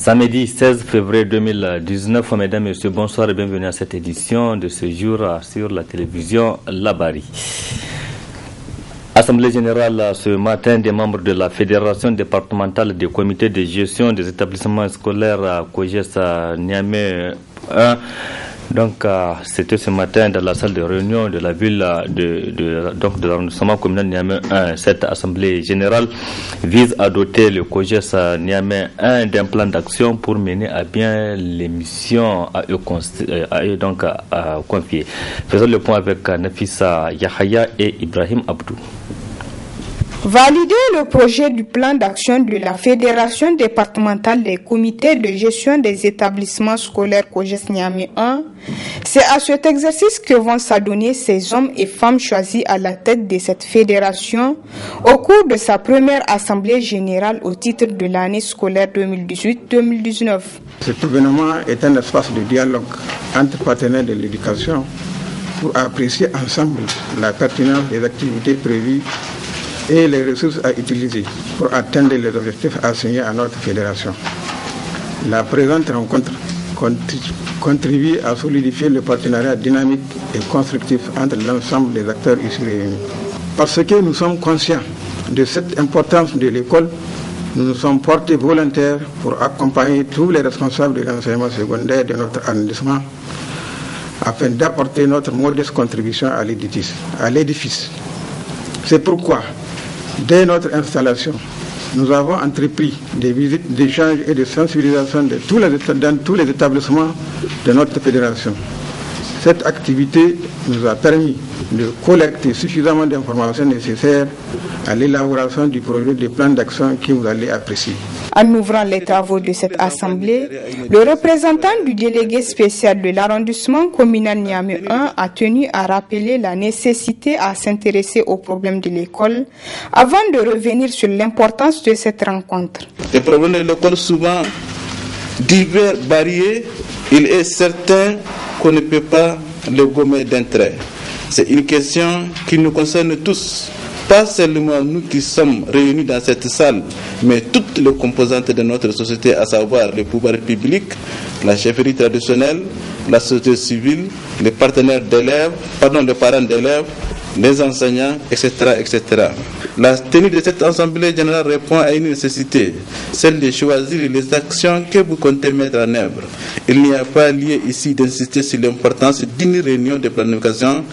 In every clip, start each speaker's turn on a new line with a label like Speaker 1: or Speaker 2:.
Speaker 1: Samedi 16 février 2019, mesdames et messieurs, bonsoir et bienvenue à cette édition de ce jour sur la télévision Labari. Assemblée générale ce matin des membres de la Fédération départementale des comités de gestion des établissements scolaires COGES Niamey 1. Donc, c'était ce matin dans la salle de réunion de la ville de l'arrondissement communal Niamey 1. Cette assemblée générale vise à doter le COGES Niamey 1 d'un plan d'action pour mener à bien les missions à eux confiées. Faisons le point avec Nafissa Yahaya et Ibrahim Abdou.
Speaker 2: Valider le projet du plan d'action de la Fédération départementale des comités de gestion des établissements scolaires COGES Niamey 1, c'est à cet exercice que vont s'adonner ces hommes et femmes choisis à la tête de cette fédération au cours de sa première assemblée générale au titre de l'année scolaire 2018-2019.
Speaker 3: Cet événement est un espace de dialogue entre partenaires de l'éducation pour apprécier ensemble la pertinence des activités prévues et les ressources à utiliser pour atteindre les objectifs assignés à notre fédération. La présente rencontre contribue à solidifier le partenariat dynamique et constructif entre l'ensemble des acteurs ici réunis. Parce que nous sommes conscients de cette importance de l'école, nous nous sommes portés volontaires pour accompagner tous les responsables de l'enseignement secondaire de notre arrondissement afin d'apporter notre modeste contribution à l'édifice. C'est pourquoi, dès notre installation, nous avons entrepris des visites d'échange et de sensibilisation dans tous les établissements de notre fédération. Cette activité nous a permis de collecter suffisamment d'informations nécessaires à l'élaboration du projet de plan d'action que vous allez apprécier.
Speaker 2: En ouvrant les travaux de cette assemblée, le représentant du délégué spécial de l'arrondissement communal Niamey 1 a tenu à rappeler la nécessité à s'intéresser aux problèmes de l'école avant de revenir sur l'importance de cette rencontre.
Speaker 4: Les problèmes de l'école souvent divers, variés, il est certain qu'on ne peut pas les gommer d'un trait. C'est une question qui nous concerne tous. Pas seulement nous qui sommes réunis dans cette salle, mais toutes les composantes de notre société, à savoir le pouvoir public, la chefferie traditionnelle, la société civile, les partenaires d'élèves, les parents d'élèves, les enseignants, etc., etc. La tenue de cette assemblée générale répond à une nécessité, celle de choisir les actions que vous comptez mettre en œuvre. Il n'y a pas lieu ici d'insister sur l'importance d'une réunion de planification.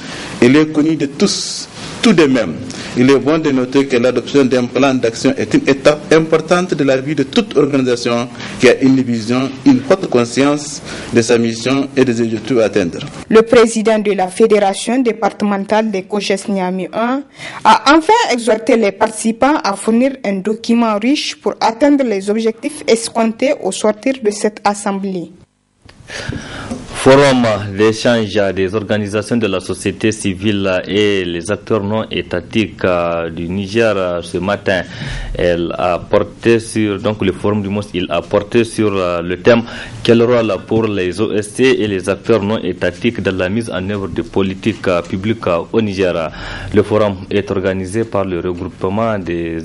Speaker 4: Elle est connue de tous. Tout de même, il est bon de noter que l'adoption d'un plan d'action est une étape importante de la vie de toute organisation qui a une vision, une haute conscience de sa mission et des objectifs à atteindre.
Speaker 2: Le président de la Fédération départementale des COGES Niamey 1 a enfin exhorté les participants à fournir un document riche pour atteindre les objectifs escomptés au sortir de cette assemblée.
Speaker 1: Forum d'échange des organisations de la société civile et les acteurs non étatiques du Niger ce matin. Elle a porté sur, donc le forum du MOS, il a porté sur le thème quel rôle pour les OSC et les acteurs non étatiques dans la mise en œuvre de politiques publiques au Niger. Le forum est organisé par le regroupement des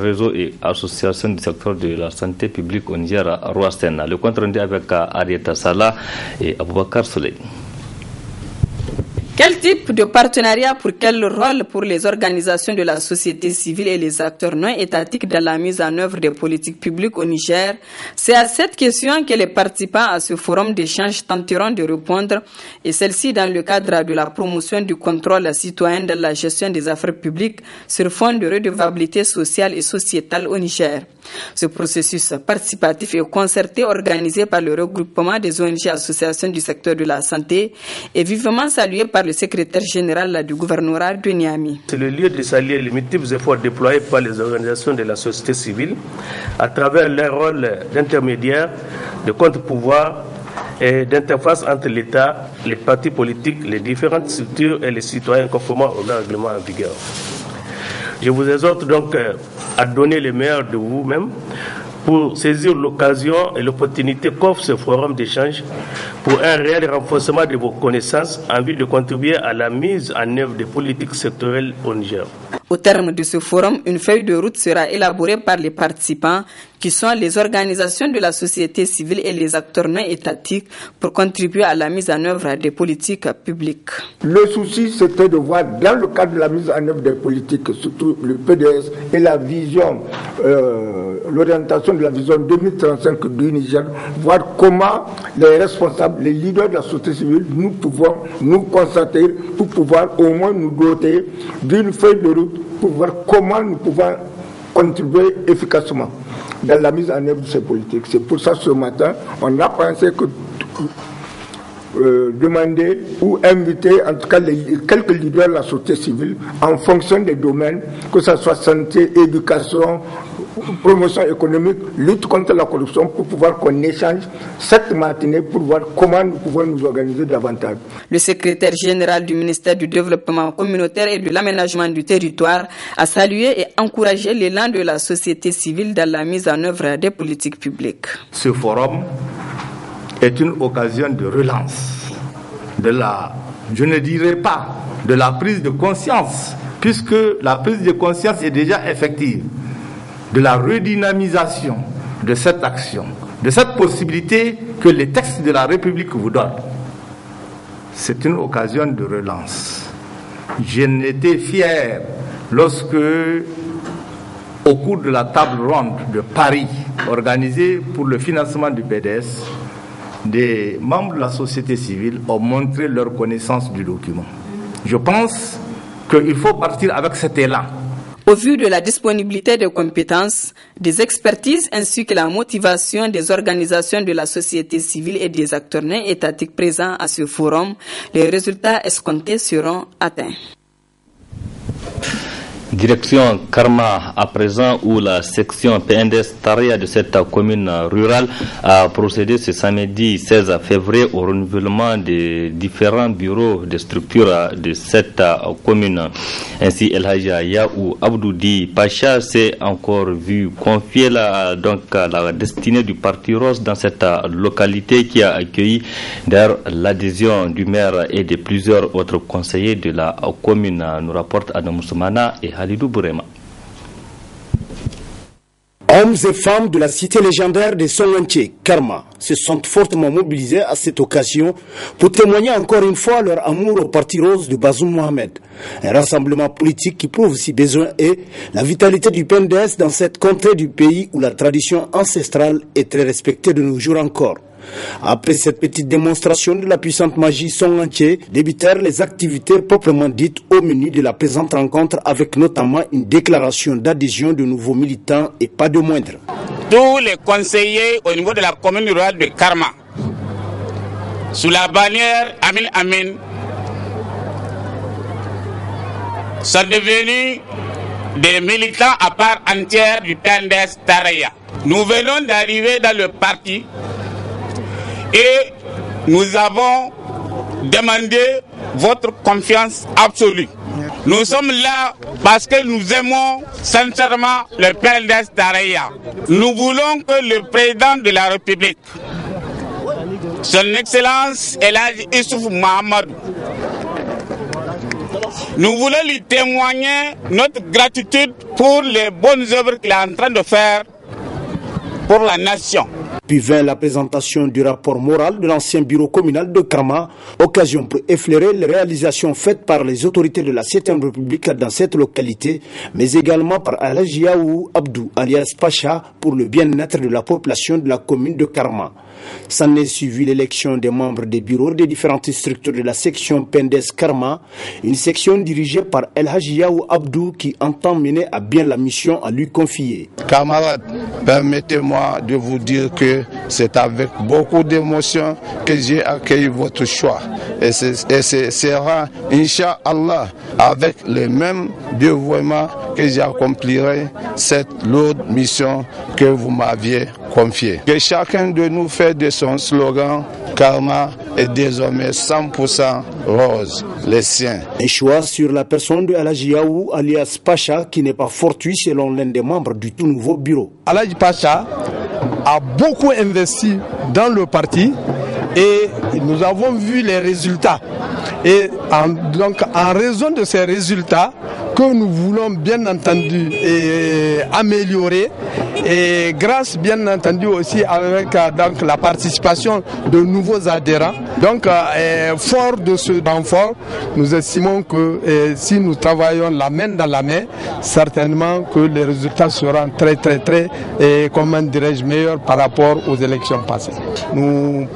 Speaker 1: réseaux et associations du secteur de la santé publique au Niger, Roasten. Le compte rendu avec Arieta Salah et Aboubakar Soleil.
Speaker 5: Quel type de partenariat pour quel rôle pour les organisations de la société civile et les acteurs non étatiques dans la mise en œuvre des politiques publiques au Niger? C'est à cette question que les participants à ce forum d'échange tenteront de répondre, et celle-ci dans le cadre de la promotion du contrôle citoyen dans la gestion des affaires publiques sur fond de redevabilité sociale et sociétale au Niger. Ce processus participatif et concerté organisé par le regroupement des ONG associations du secteur de la santé est vivement salué par le secrétaire général du gouvernorat de Niamey.
Speaker 6: C'est le lieu de saluer les multiples efforts déployés par les organisations de la société civile à travers leur rôle d'intermédiaire, de contre-pouvoir et d'interface entre l'État, les partis politiques, les différentes structures et les citoyens conformément au règlement en vigueur. Je vous exhorte donc à donner le meilleur de vous-même pour saisir l'occasion et l'opportunité qu'offre ce forum d'échange pour un réel renforcement de vos connaissances en vue de contribuer à la mise en œuvre des politiques sectorielles au Niger.
Speaker 5: Au terme de ce forum, une feuille de route sera élaborée par les participants qui sont les organisations de la société civile et les acteurs non étatiques pour contribuer à la mise en œuvre des politiques publiques.
Speaker 7: Le souci, c'était de voir dans le cadre de la mise en œuvre des politiques, surtout le PDS et la vision, l'orientation de la vision 2035 du Niger, voir comment les responsables, les leaders de la société civile, nous pouvons nous concentrer pour pouvoir au moins nous doter d'une feuille de route pour voir comment nous pouvons contribuer efficacement dans la mise en œuvre de ces politiques. C'est pour ça ce matin, on a pensé que demander ou inviter en tout cas quelques leaders de la société civile en fonction des domaines, que ce soit santé, éducation, promotion économique, lutte contre la corruption, pour pouvoir qu'on échange cette matinée pour voir comment nous pouvons nous organiser davantage.
Speaker 5: Le secrétaire général du ministère du Développement communautaire et de l'aménagement du territoire a salué et encouragé l'élan de la société civile dans la mise en œuvre des politiques publiques.
Speaker 8: Ce forum est une occasion de relance, je ne dirais pas de la prise de conscience, puisque la prise de conscience est déjà effective, de la redynamisation de cette action, de cette possibilité que les textes de la République vous donnent. C'est une occasion de relance. J'en étais fier lorsque, au cours de la table ronde de Paris, organisée pour le financement du PDS, des membres de la société civile ont montré leur connaissance du document. Je pense qu'il faut partir avec cet élan.
Speaker 5: Au vu de la disponibilité des compétences, des expertises ainsi que la motivation des organisations de la société civile et des acteurs non étatiques présents à ce forum, les résultats escomptés seront atteints.
Speaker 1: Direction Karma à présent, où la section PNDS Taria de cette commune rurale a procédé ce samedi 16 février au renouvellement des différents bureaux de structure de cette commune. Ainsi, El Haja Yaou Abdoudi Pacha s'est encore vu confier la destinée du Parti Rose dans cette localité qui a accueilli d'ailleurs l'adhésion du maire et de plusieurs autres conseillers de la commune, nous rapporte Adam Soumana et Halidou Bourema.
Speaker 9: Hommes et femmes de la cité légendaire de Songanché, Karma, se sont fortement mobilisés à cette occasion pour témoigner encore une fois leur amour au Parti Rose de Bazoum Mohamed. Un rassemblement politique qui prouve si besoin est la vitalité du PNDS dans cette contrée du pays où la tradition ancestrale est très respectée de nos jours encore. Après cette petite démonstration de la puissante magie Songanché, débutèrent les activités proprement dites au menu de la présente rencontre, avec notamment une déclaration d'adhésion de nouveaux militants et pas de moindre.
Speaker 10: Tous les conseillers au niveau de la commune rurale de Karma, sous la bannière Amin Amin, sont devenus des militants à part entière du PNDS Taraya. Nous venons d'arriver dans le parti et nous avons demandé votre confiance absolue. Nous sommes là parce que nous aimons sincèrement le PNDS Taraya. Nous voulons que le président de la République, son Excellence El Hadji Issoufou Mahamadou, nous voulons lui témoigner notre gratitude pour les bonnes œuvres qu'il est en train de faire pour la nation.
Speaker 9: Puis vint la présentation du rapport moral de l'ancien bureau communal de Karma, occasion pour effleurer les réalisations faites par les autorités de la 7e République dans cette localité, mais également par El Haji Yaou Abdou alias Pacha pour le bien-être de la population de la commune de Karma. S'en est suivi l'élection des membres des bureaux des différentes structures de la section PNDS Karma, une section dirigée par El Haji Yaou Abdou qui entend mener à bien la mission à lui confier.
Speaker 11: Camarades, permettez-moi de vous dire que c'est avec beaucoup d'émotion que j'ai accueilli votre choix. Et ce sera, Inch'Allah, avec le même dévouement que j'accomplirai cette lourde mission que vous m'aviez confiée. Que chacun de nous fait de son slogan Karma est désormais 100% rose, les siens.
Speaker 9: Un choix sur la personne de El Haji Yaou alias Pacha qui n'est pas fortuit selon l'un des membres du tout nouveau bureau.
Speaker 12: El Haji Pacha a beaucoup investi dans le parti
Speaker 11: et nous avons vu les résultats. Et donc en raison de ces résultats que nous voulons bien entendu améliorer, et grâce bien entendu aussi avec donc, la participation de nouveaux adhérents. Donc fort de ce renfort, nous estimons que si nous travaillons la main dans la main, certainement que les résultats seront très comment dirais-je, meilleurs par rapport aux élections passées. Nous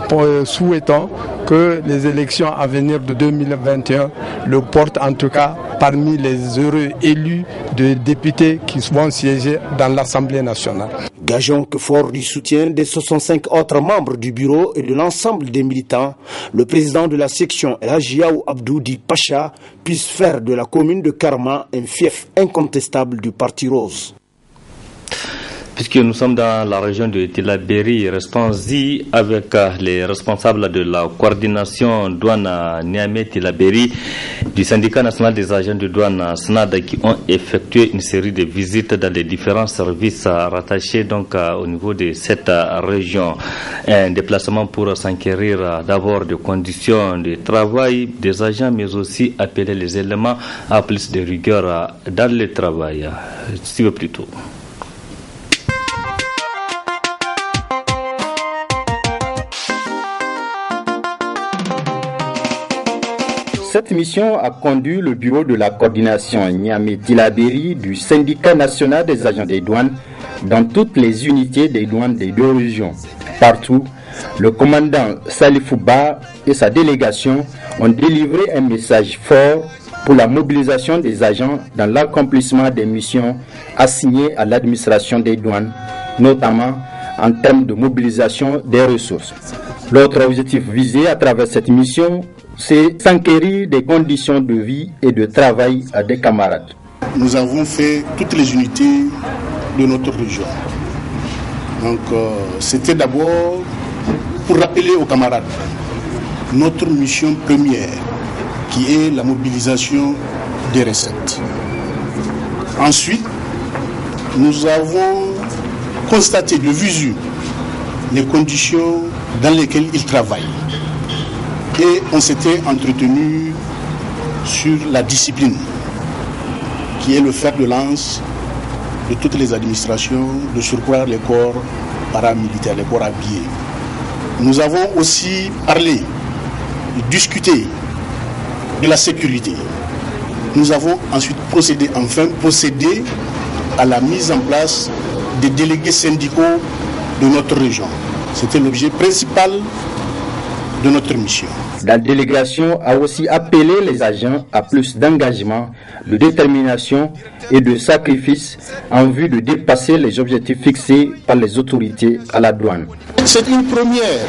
Speaker 11: souhaitons que les élections à venir de 2021 le portent en tout cas parmi les heureux élus de députés qui vont siéger dans l'Assemblée nationale.
Speaker 9: Gageons que fort du soutien des 65 autres membres du bureau et de l'ensemble des militants, le président de la section El Hadjiaou Abdou Di Pacha puisse faire de la commune de Karma un fief incontestable du Parti Rose.
Speaker 1: Puisque nous sommes dans la région de Tillabéri, restons-y avec les responsables de la coordination douane Niamey-Tillabéri du syndicat national des agents de douane SNAD qui ont effectué une série de visites dans les différents services rattachés donc au niveau de cette région. Un déplacement pour s'enquérir d'abord des conditions de travail des agents, mais aussi appeler les éléments à plus de rigueur dans le travail. Suivez plutôt.
Speaker 12: Cette mission a conduit le bureau de la coordination Niamey-Tillabéri du syndicat national des agents des douanes dans toutes les unités des douanes des deux régions. Partout, le commandant Salifou Ba et sa délégation ont délivré un message fort pour la mobilisation des agents dans l'accomplissement des missions assignées à l'administration des douanes, notamment en termes de mobilisation des ressources. L'autre objectif visé à travers cette mission, c'est s'enquérir des conditions de vie et de travail des camarades.
Speaker 13: Nous avons fait toutes les unités de notre région. Donc c'était d'abord pour rappeler aux camarades notre mission première qui est la mobilisation des recettes. Ensuite, nous avons constaté de visu les conditions dans lesquelles ils travaillent. Et on s'était entretenu sur la discipline, qui est le fer de lance de toutes les administrations, de surcroît les corps paramilitaires, les corps habillés. Nous avons aussi parlé, discuté de la sécurité. Nous avons ensuite procédé à la mise en place des délégués syndicaux de notre région. C'était l'objet principal de notre mission.
Speaker 12: La délégation a aussi appelé les agents à plus d'engagement, de détermination et de sacrifice en vue de dépasser les objectifs fixés par les autorités à la douane.
Speaker 13: C'est une première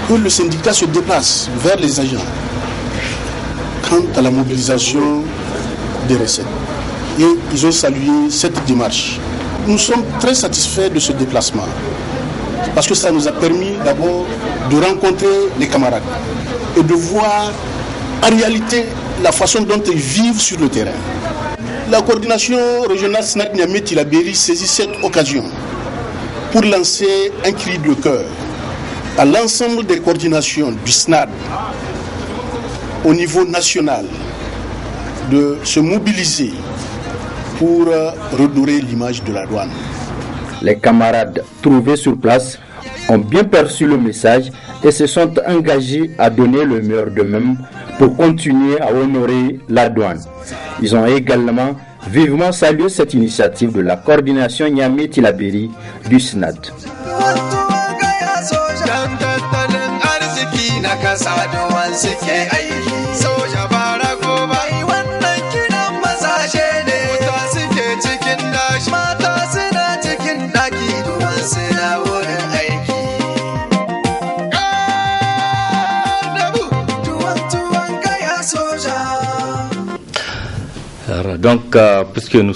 Speaker 13: que le syndicat se déplace vers les agents quant à la mobilisation des recettes. Et ils ont salué cette démarche. Nous sommes très satisfaits de ce déplacement parce que ça nous a permis d'abord de rencontrer les camarades et de voir en réalité la façon dont ils vivent sur le terrain. La coordination régionale SNAD Niamey-Tillabéri saisit cette occasion pour lancer un cri de cœur à l'ensemble des coordinations du SNAD au niveau national de se mobiliser pour redorer l'image de la douane.
Speaker 12: Les camarades trouvés sur place ont bien perçu le message et se sont engagés à donner le meilleur d'eux-mêmes pour continuer à honorer la douane. Ils ont également vivement salué cette initiative de la coordination Niamey-Tillabéri du SNAD.
Speaker 1: Donc, puisque nous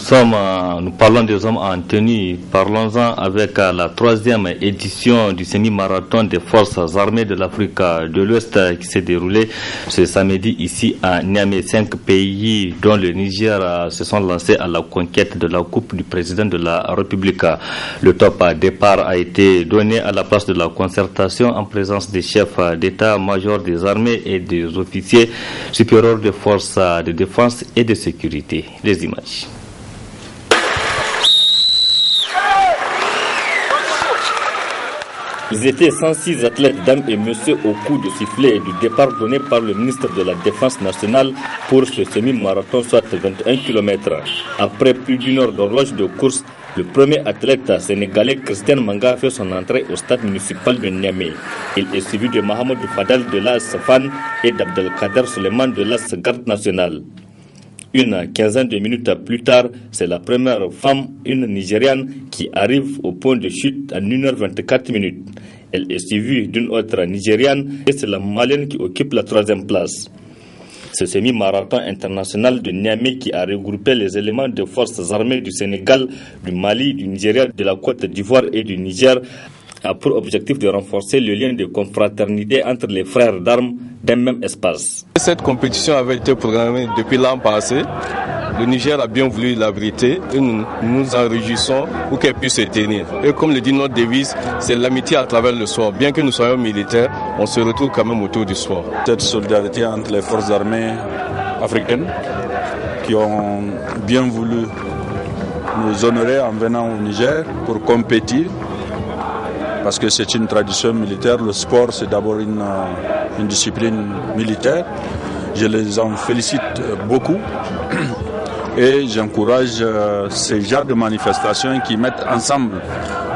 Speaker 1: parlons des hommes en tenue, parlons-en avec la 3e édition du semi-marathon des forces armées de l'Afrique de l'Ouest qui s'est déroulé ce samedi ici à Niamey. 5 pays, dont le Niger, se sont lancés à la conquête de la coupe du président de la République. Le top départ a été donné à la place de la concertation en présence des chefs d'état-major des armées et des officiers supérieurs des forces de défense et de sécurité. Les images. Ils étaient 106 athlètes, dames et messieurs, au coup de sifflet et du départ donné par le ministre de la Défense nationale pour ce semi-marathon, soit 21 km. Après plus d'une heure d'horloge de course, le premier athlète sénégalais, Christian Manga, fait son entrée au stade municipal de Niamey. Il est suivi de Mohamed Fadal de l'AS FAN et d'Abdelkader Suleiman de l'AS Garde nationale. Une quinzaine de minutes plus tard, c'est la première femme, une Nigériane, qui arrive au point de chute en 1h24 minutes. Elle est suivie d'une autre Nigériane et c'est la Malienne qui occupe la 3e place. Ce semi-marathon international de Niamey qui a regroupé les éléments des forces armées du Sénégal, du Mali, du Nigeria, de la Côte d'Ivoire et du Niger a pour objectif de renforcer le lien de confraternité entre les frères d'armes d'un même espace.
Speaker 14: Cette compétition avait été programmée depuis l'an passé. Le Niger a bien voulu l'abriter et nous nous en réjouissons pour qu'elle puisse se tenir. Et comme le dit notre devise, c'est l'amitié à travers le sport. Bien que nous soyons militaires, on se retrouve quand même autour du sport.
Speaker 15: Cette solidarité entre les forces armées africaines qui ont bien voulu nous honorer en venant au Niger pour compétir, parce que c'est une tradition militaire. Le sport, c'est d'abord une discipline militaire. Je les en félicite beaucoup et j'encourage ces genres de manifestations qui mettent ensemble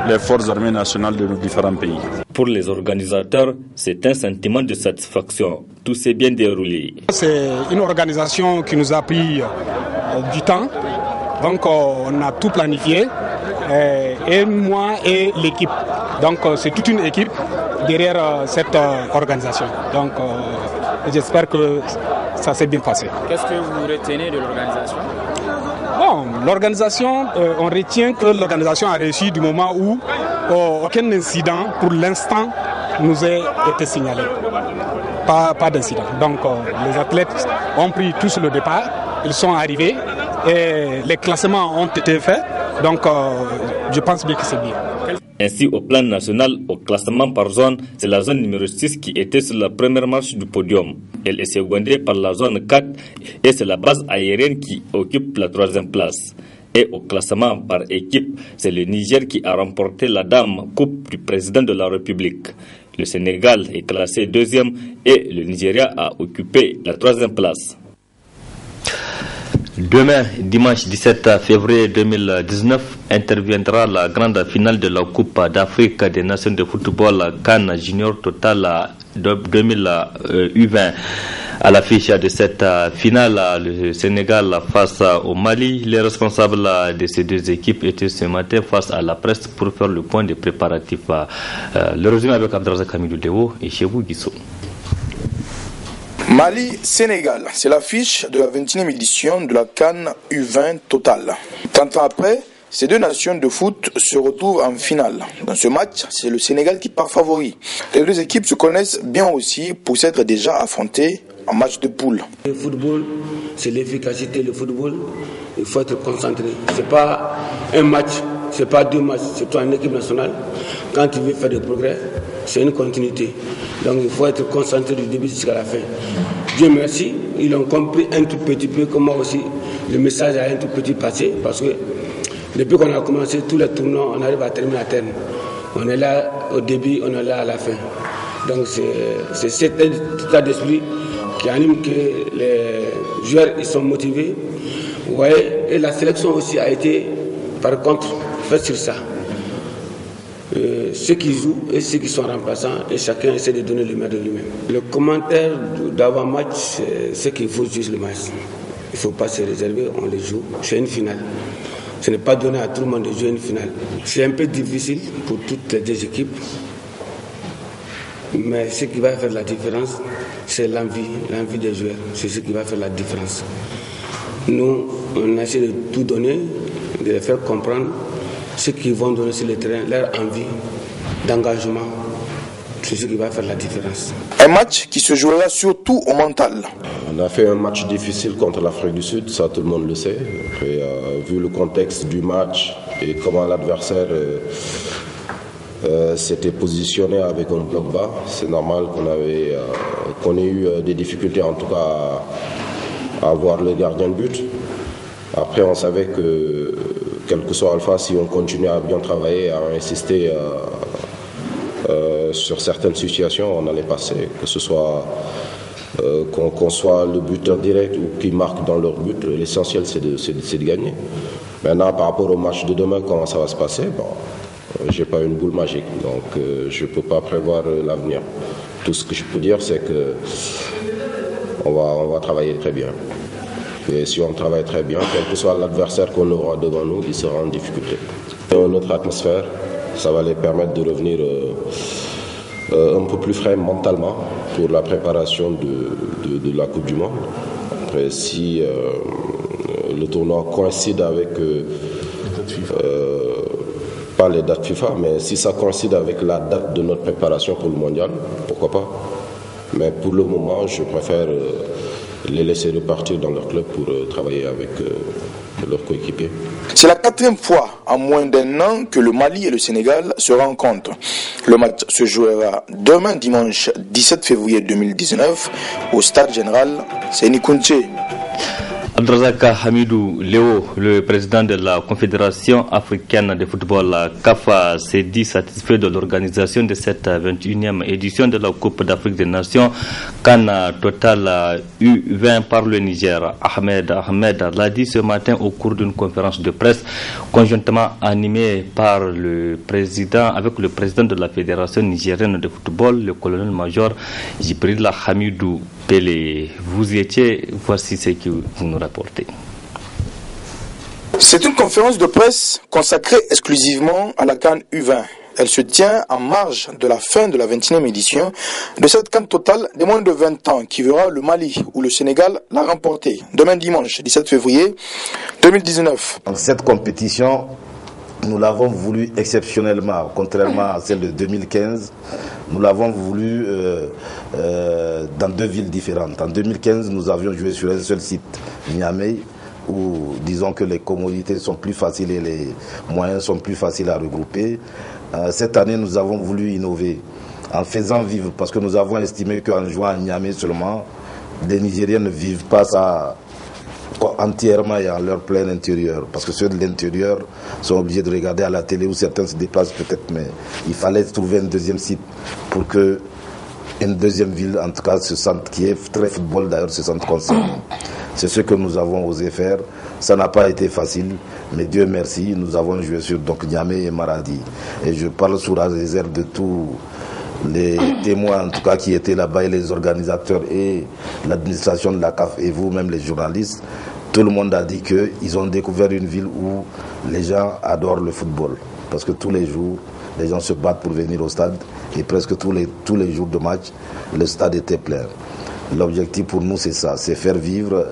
Speaker 15: les forces armées nationales de nos différents pays.
Speaker 1: Pour les organisateurs, c'est un sentiment de satisfaction. Tout s'est bien déroulé.
Speaker 16: C'est une organisation qui nous a pris du temps. Donc on a tout planifié. Et moi et l'équipe. Donc c'est toute une équipe derrière cette organisation. Donc j'espère que ça s'est bien passé.
Speaker 17: Qu'est-ce que vous retenez de l'organisation?
Speaker 16: Bon, l'organisation, on retient que l'organisation a réussi du moment où aucun incident pour l'instant nous a été signalé. Pas d'incident. Donc les athlètes ont pris tous le départ, ils sont arrivés et les classements ont été faits. Donc, je pense bien que c'est bien.
Speaker 1: Ainsi, au plan national, au classement par zone, c'est la zone numéro 6 qui était sur la première marche du podium. Elle est secondée par la zone 4 et c'est la base aérienne qui occupe la 3e place. Et au classement par équipe, c'est le Niger qui a remporté la Dame Coupe du président de la République. Le Sénégal est classé 2e et le Nigeria a occupé la 3e place. Demain, dimanche 17 février 2019, interviendra la grande finale de la Coupe d'Afrique des Nations de football CAN Junior Total 2000 U20. À l'affiche de cette finale, le Sénégal face au Mali. Les responsables de ces deux équipes étaient ce matin face à la presse pour faire le point des préparatifs. Le résumé avec Abdelrazak Hamidou Dewo et chez vous, Guissou.
Speaker 18: Mali-Sénégal, c'est l'affiche de la 21e édition de la CAN U20 Total. 30 ans après, ces deux nations de foot se retrouvent en finale. Dans ce match, c'est le Sénégal qui part favori. Les deux équipes se connaissent bien aussi pour s'être déjà affrontées en match de poule.
Speaker 19: Le football, c'est l'efficacité. Le football, il faut être concentré. C'est pas un match, c'est pas 2 matchs, c'est toi en équipe nationale. Quand tu veux faire des progrès, c'est une continuité. Donc il faut être concentré du début jusqu'à la fin. Dieu merci, ils ont compris un tout petit peu, comme moi aussi, le message a un tout petit passé, parce que depuis qu'on a commencé tous les tournois, on arrive à terminer à terme. On est là au début, on est là à la fin. Donc c'est cet état d'esprit qui anime que les joueurs ils sont motivés. Ouais, et la sélection aussi a été, par contre, faite sur ça. Ceux qui jouent et ceux qui sont remplaçants, et chacun essaie de donner le meilleur de lui-même. Le commentaire d'avant-match, c'est qu'il faut jouer le match. Il ne faut pas se réserver, on les joue. C'est une finale. Ce n'est pas donné à tout le monde de jouer une finale. C'est un peu difficile pour toutes les deux équipes. Mais ce qui va faire la différence, c'est l'envie des joueurs. C'est ce qui va faire la différence. Nous, on essaie de tout donner, de les faire comprendre ce qu'ils vont donner sur le terrain, leur envie d'engagement. C'est ce qui va faire la différence.
Speaker 18: Un match qui se jouera surtout au mental.
Speaker 20: On a fait un match difficile contre l'Afrique du Sud, ça tout le monde le sait. Et, vu le contexte du match et comment l'adversaire s'était positionné avec un bloc bas, c'est normal qu'on ait eu des difficultés en tout cas à avoir le gardien de but. Après on savait que quel que soit Alpha, si on continue à bien travailler, à insister sur certaines situations, on allait passer, que ce soit qu'on soit le buteur direct ou qui marque dans leur but, l'essentiel c'est de gagner. Maintenant par rapport au match de demain, comment ça va se passer, j'ai pas une boule magique, donc je peux pas prévoir l'avenir. Tout ce que je peux dire c'est que on va travailler très bien. Et si on travaille très bien, quel que soit l'adversaire qu'on aura devant nous, il sera en difficulté. Notre atmosphère, ça va les permettre de revenir un peu plus frais mentalement pour la préparation de la Coupe du Monde. Après, si le tournoi coïncide avec, pas les dates FIFA, mais si ça coïncide avec la date de notre préparation pour le mondial, pourquoi pas. Mais pour le moment, je préfère les laisser repartir dans leur club pour travailler avec leurs coéquipiers.
Speaker 18: C'est la 4e fois en moins d'un an que le Mali et le Sénégal se rencontrent. Le match se jouera demain dimanche 17 février 2019 au stade général Séni Kountché.
Speaker 1: Abdrazaka Hamidou Léo, le président de la Confédération africaine de football, CAF, s'est dit satisfait de l'organisation de cette 21e édition de la Coupe d'Afrique des Nations CAN Total U20 par le Niger. Ahmed l'a dit ce matin au cours d'une conférence de presse conjointement animée par le président, avec le président de la Fédération nigérienne de football, le colonel-major Jibril Hamidou Pelé. Vous y étiez, voici ce que vous nous rapportez.
Speaker 18: C'est une conférence de presse consacrée exclusivement à la CAN U20. Elle se tient en marge de la fin de la 21e édition de cette CAN totale des moins de 20 ans qui verra le Mali ou le Sénégal la remporter demain dimanche 17 février 2019.
Speaker 21: Cette compétition, nous l'avons voulu exceptionnellement, contrairement à celle de 2015. Nous l'avons voulu dans 2 villes différentes. En 2015, nous avions joué sur un seul site, Niamey, où disons que les commodités sont plus faciles et les moyens sont plus faciles à regrouper. Cette année, nous avons voulu innover en faisant vivre, parce que nous avons estimé qu'en jouant à Niamey seulement, les Nigériens ne vivent pas ça entièrement et en leur plein intérieur, parce que ceux de l'intérieur sont obligés de regarder à la télé où certains se déplacent peut-être, mais il fallait trouver un deuxième site pour que une deuxième ville, en tout cas, se sente, qui est très football d'ailleurs, se sente concernée. C'est ce que nous avons osé faire. Ça n'a pas été facile, mais Dieu merci, nous avons joué sur Niamey et Maradi. Et je parle sous la réserve de tous les témoins, en tout cas, qui étaient là-bas, et les organisateurs et l'administration de la CAF et vous-même les journalistes. Tout le monde a dit qu'ils ont découvert une ville où les gens adorent le football. Parce que tous les jours, les gens se battent pour venir au stade et presque tous les jours de match, le stade était plein. L'objectif pour nous, c'est ça, c'est faire vivre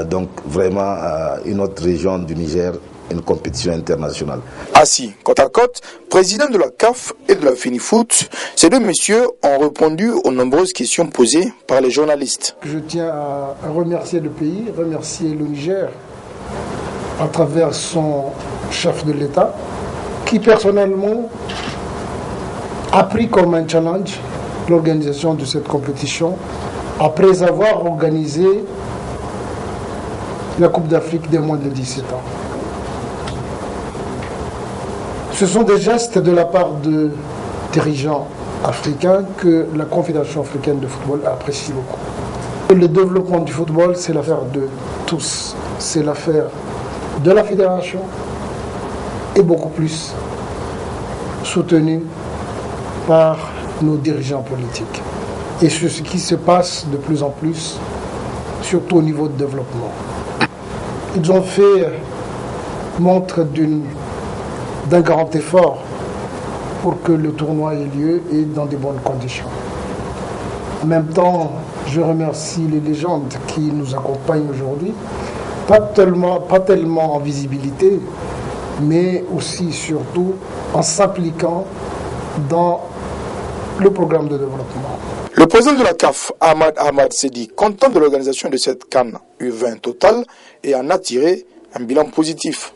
Speaker 21: donc vraiment une autre région du Niger, une compétition internationale.
Speaker 18: Assis côte à côte, président de la CAF et de la FENIFOOT, ces deux messieurs ont répondu aux nombreuses questions posées par les journalistes.
Speaker 22: Je tiens à remercier le pays, remercier le Niger à travers son chef de l'État, qui personnellement a pris comme un challenge l'organisation de cette compétition après avoir organisé la Coupe d'Afrique des moins de 17 ans. Ce sont des gestes de la part de dirigeants africains que la Confédération africaine de football apprécie beaucoup. Le développement du football, c'est l'affaire de tous. C'est l'affaire de la fédération et beaucoup plus soutenu par nos dirigeants politiques. Et c'est ce qui se passe de plus en plus, surtout au niveau de développement. Ils ont fait montre d'un grand effort pour que le tournoi ait lieu et dans de bonnes conditions. En même temps, je remercie les légendes qui nous accompagnent aujourd'hui, pas tellement en visibilité, mais aussi surtout en s'impliquant dans le programme de développement.
Speaker 18: Le président de la CAF, Ahmad s'est dit content de l'organisation de cette CAN U20 Total et en a tiré un bilan positif.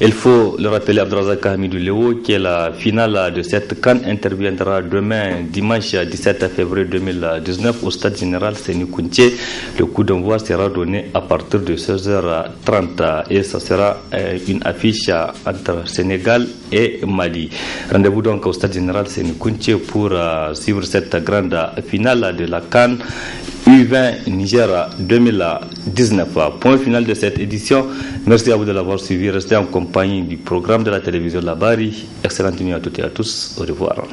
Speaker 1: Il faut le rappeler, Abdrazak Hamidou Léo, que la finale de cette CAN interviendra demain, dimanche 17 février 2019, au stade général Séni-Kountié. Le coup d'envoi sera donné à partir de 16h30 et ce sera une affiche entre Sénégal et Mali. Rendez-vous donc au stade général Séni-Kountié pour suivre cette grande finale de la CAN U20 Niger 2019. Point final de cette édition. Merci à vous de l'avoir suivi. Restez en compagnie du programme de la télévision Labari. Excellente nuit à toutes et à tous. Au revoir.